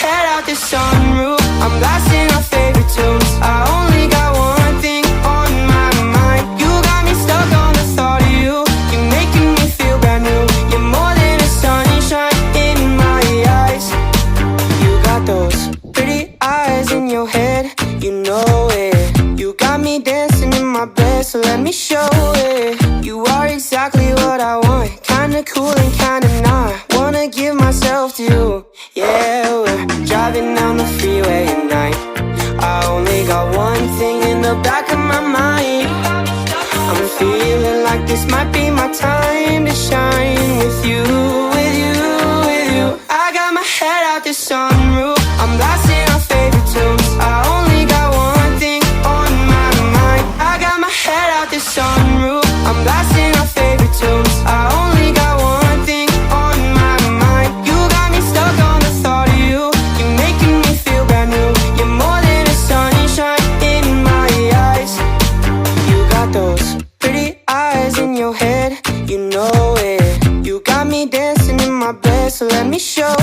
head out the sunroof. I'm blasting our favorite tunes. I only got one thing on my mind. You got me stuck on the thought of you. You're making me feel brand new. You're more than a sunshine in my eyes. You got those pretty eyes in your head, you know it. You got me dancing in my bed, so let me show it. You are exactly what I want, kinda cool and kinda not. Wanna give myself to you. Yeah, we're driving down the freeway at night. I only got one thing in the back of my mind. I'm feeling like this might be my time to shine with you, with you, with you. I got my head out the sunroof. I'm blasting our favorite tunes. I only got one thing on my mind. I got my head out the sunroof. I'm blasting our favorite tunes. I only got one thing on my mind. You got me stuck on the thought of you. You're making me feel brand new. You're more than a sunshine in my eyes. You got those pretty eyes in your head, you know it. You got me dancing in my bed, so let me show